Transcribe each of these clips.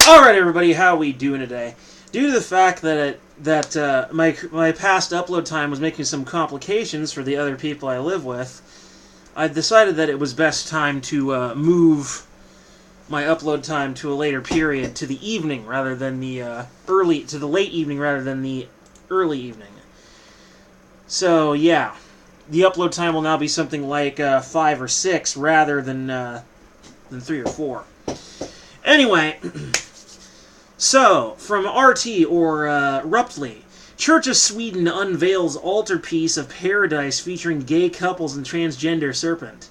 Alright everybody, how we doing today? Due to the fact that my past upload time was making some complications for the other people I live with, I decided that it was best time to move my upload time to a later period, to the evening rather than the late evening rather than the early evening. So yeah, the upload time will now be something like 5 or 6 rather than 3 or 4. Anyway. So, from RT, or Ruptly, Church of Sweden unveils altarpiece of paradise featuring gay couples and transgender serpent.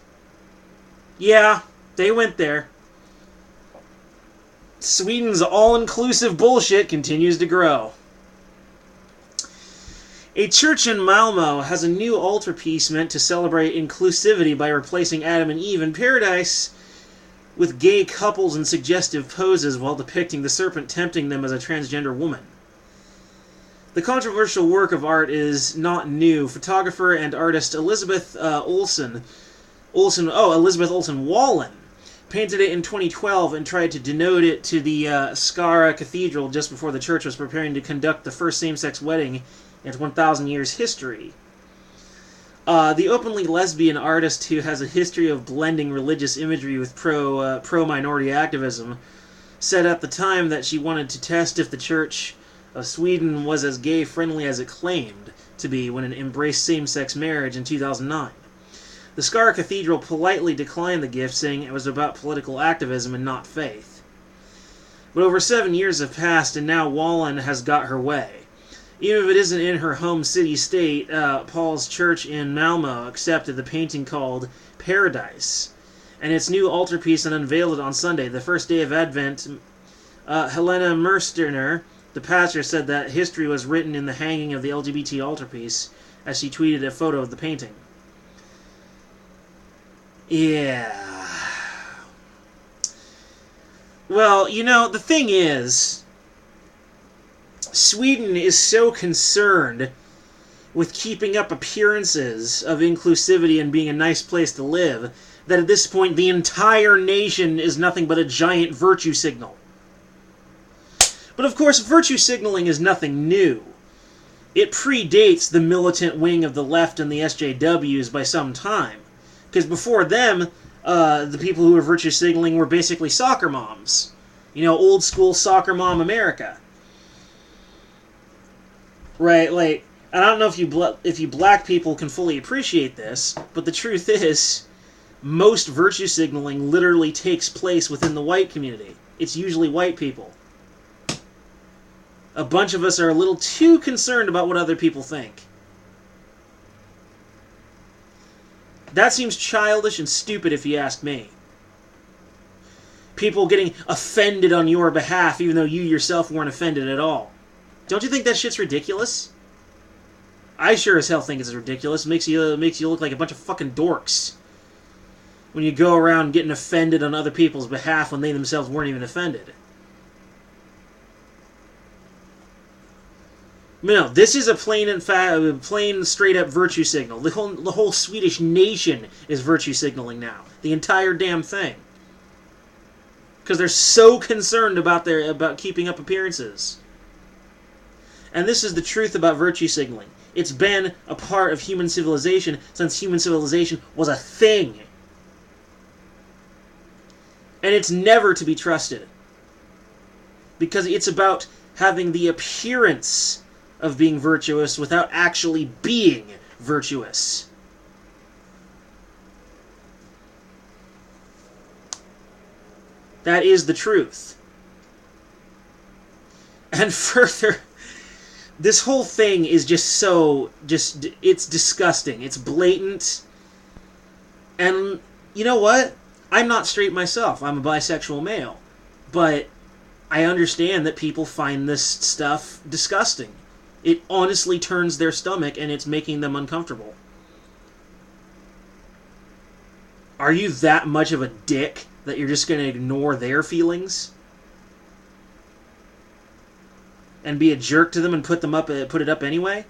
Yeah, they went there. Sweden's all-inclusive bullshit continues to grow. A church in Malmo has a new altarpiece meant to celebrate inclusivity by replacing Adam and Eve in paradise with gay couples in suggestive poses while depicting the serpent tempting them as a transgender woman. The controversial work of art is not new. Photographer and artist Elizabeth Olsen Wallen painted it in 2012 and tried to denote it to the Skara Cathedral just before the church was preparing to conduct the first same-sex wedding in its 1,000 years history. The openly lesbian artist who has a history of blending religious imagery with pro-minority activism said at the time that she wanted to test if the Church of Sweden was as gay-friendly as it claimed to be when it embraced same-sex marriage in 2009. The Skara Cathedral politely declined the gift, saying it was about political activism and not faith. But over 7 years have passed, and now Wallen has got her way. Even if it isn't in her home city-state, Paul's Church in Malmo accepted the painting called Paradise, and its new altarpiece and unveiled it on Sunday, the first day of Advent. Helena Mersterner, the pastor, said that history was written in the hanging of the LGBT altarpiece, as she tweeted a photo of the painting. Yeah. Well, you know, the thing is, Sweden is so concerned with keeping up appearances of inclusivity and being a nice place to live that at this point the entire nation is nothing but a giant virtue signal. But of course, virtue signaling is nothing new. It predates the militant wing of the left and the SJWs by some time. Because before them, the people who were virtue signaling were basically soccer moms. You know, old school soccer mom America. Right, like, I don't know if you black people can fully appreciate this, but the truth is, most virtue signaling literally takes place within the white community. It's usually white people. A bunch of us are a little too concerned about what other people think. That seems childish and stupid if you ask me. People getting offended on your behalf even though you yourself weren't offended at all. Don't you think that shit's ridiculous? I sure as hell think it's ridiculous. It makes you look like a bunch of fucking dorks when you go around getting offended on other people's behalf when they themselves weren't even offended. No, this is a plain straight up virtue signal. The whole Swedish nation is virtue signaling now. The entire damn thing. Because they're so concerned about keeping up appearances. And this is the truth about virtue signaling. It's been a part of human civilization since human civilization was a thing. And it's never to be trusted. Because it's about having the appearance of being virtuous without actually being virtuous. That is the truth. And further, this whole thing is it's disgusting. It's blatant. And you know what? I'm not straight myself. I'm a bisexual male. But I understand that people find this stuff disgusting. It honestly turns their stomach and it's making them uncomfortable. Are you that much of a dick that you're just going to ignore their feelings? And be a jerk to them and put it up anyway?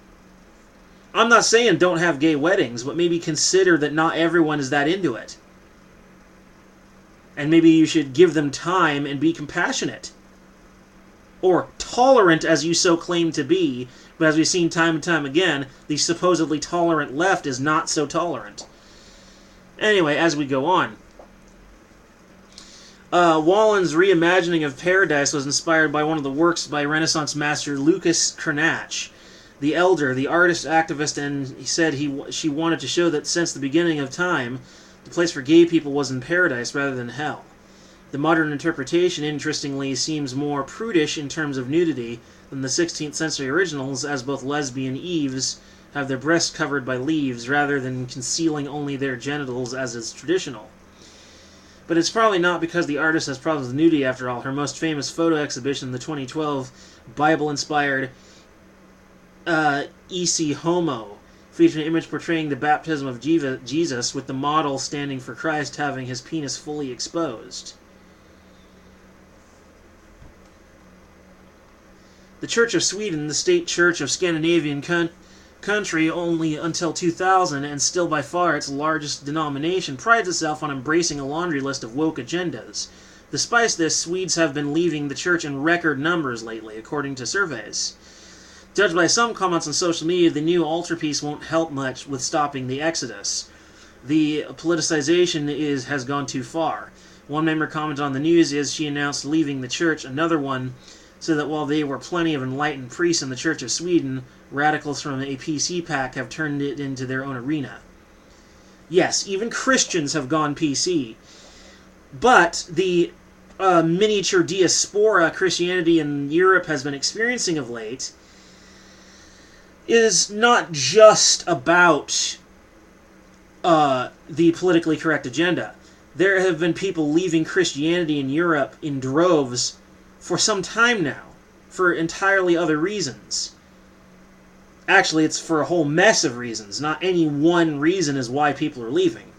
I'm not saying don't have gay weddings, but maybe consider that not everyone is that into it. And maybe you should give them time and be compassionate. or tolerant as you so claim to be, but as we've seen time and time again, the supposedly tolerant left is not so tolerant. Anyway, as we go on, Wallen's reimagining of paradise was inspired by one of the works by Renaissance master Lucas Cranach, the Elder, the artist activist, and he said she wanted to show that since the beginning of time, the place for gay people was in paradise rather than hell. The modern interpretation, interestingly, seems more prudish in terms of nudity than the 16th century originals, as both lesbian Eves have their breasts covered by leaves rather than concealing only their genitals as is traditional. But it's probably not because the artist has problems with nudity after all. Her most famous photo exhibition, the 2012 Bible-inspired Ecce Homo, featured an image portraying the baptism of Jesus with the model standing for Christ having his penis fully exposed. The Church of Sweden, the state church of Scandinavian country only until 2000 and still by far its largest denomination, prides itself on embracing a laundry list of woke agendas. Despite this, Swedes have been leaving the church in record numbers lately, according to surveys. Judged by some comments on social media, the new altarpiece won't help much with stopping the exodus. The politicization has gone too far. One member commented on the news as she announced leaving the church. Another one said that while there were plenty of enlightened priests in the Church of Sweden, radicals from a PC pack have turned it into their own arena. Yes, even Christians have gone PC. But the miniature diaspora Christianity in Europe has been experiencing of late is not just about the politically correct agenda. There have been people leaving Christianity in Europe in droves for some time now, for entirely other reasons. Actually, it's for a whole mess of reasons. Not any one reason is why people are leaving.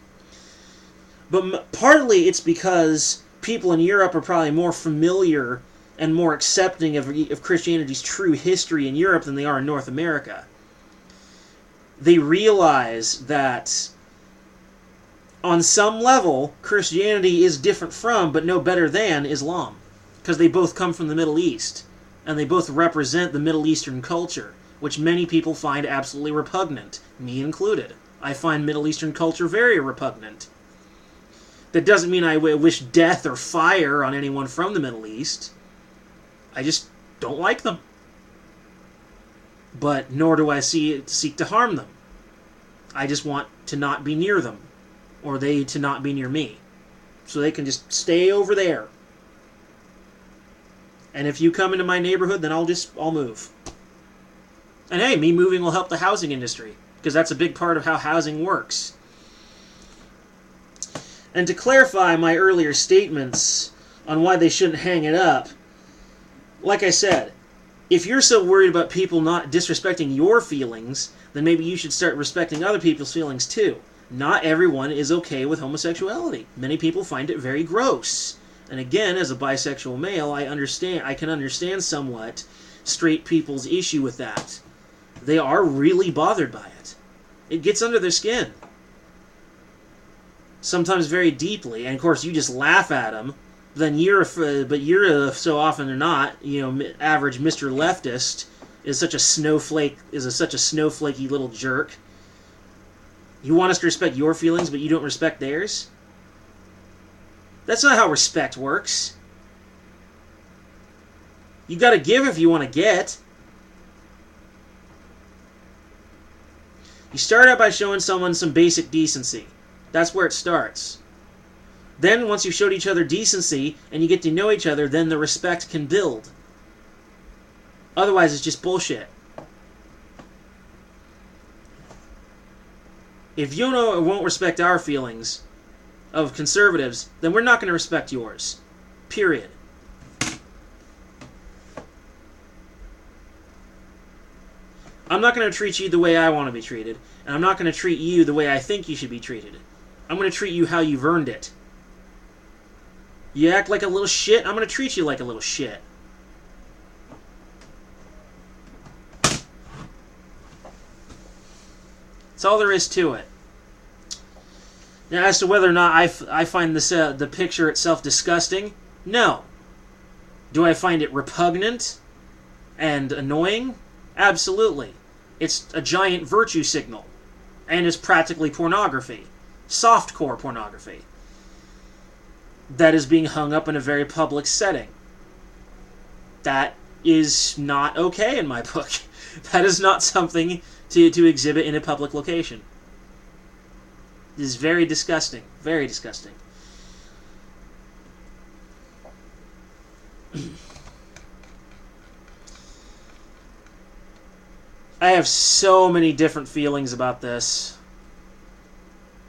But partly it's because people in Europe are probably more familiar and more accepting of Christianity's true history in Europe than they are in North America. They realize that on some level, Christianity is different from, but no better than, Islam. Because they both come from the Middle East, and they both represent the Middle Eastern culture, which many people find absolutely repugnant, me included. I find Middle Eastern culture very repugnant. That doesn't mean I wish death or fire on anyone from the Middle East. I just don't like them. But nor do I seek to harm them. I just want to not be near them, or they to not be near me, so they can just stay over there. And if you come into my neighborhood, then I'll move. And hey, me moving will help the housing industry, because that's a big part of how housing works. And to clarify my earlier statements on why they shouldn't hang it up, like I said, if you're so worried about people not disrespecting your feelings, then maybe you should start respecting other people's feelings too. Not everyone is okay with homosexuality. Many people find it very gross. And again, as a bisexual male, I can understand somewhat straight people's issue with that. They are really bothered by it. It gets under their skin. Sometimes very deeply. And of course, you just laugh at them. Then you're so often or not, average Mr. Leftist is such a snowflakey little jerk. You want us to respect your feelings, but you don't respect theirs? That's not how respect works. You gotta give if you want to get. You start out by showing someone some basic decency. That's where it starts. Then, once you've showed each other decency, and you get to know each other, then the respect can build. Otherwise, it's just bullshit. If you won't respect our feelings of conservatives, then we're not going to respect yours. Period. I'm not going to treat you the way I want to be treated, and I'm not going to treat you the way I think you should be treated. I'm going to treat you how you've earned it. You act like a little shit, I'm going to treat you like a little shit. That's all there is to it. Now, as to whether or not I find this the picture itself disgusting, no. Do I find it repugnant and annoying? Absolutely. It's a giant virtue signal, and it's practically pornography. Softcore pornography. That is being hung up in a very public setting. That is not okay in my book. That is not something to exhibit in a public location. It is very disgusting. Very disgusting. I have so many different feelings about this.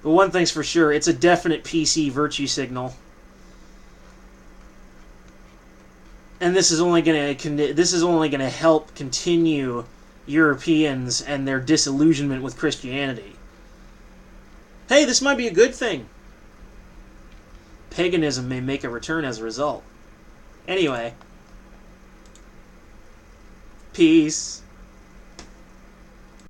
But one thing's for sure, it's a definite PC virtue signal. And this is only going to help continue Europeans and their disillusionment with Christianity. Hey, this might be a good thing. Paganism may make a return as a result. Anyway. Peace.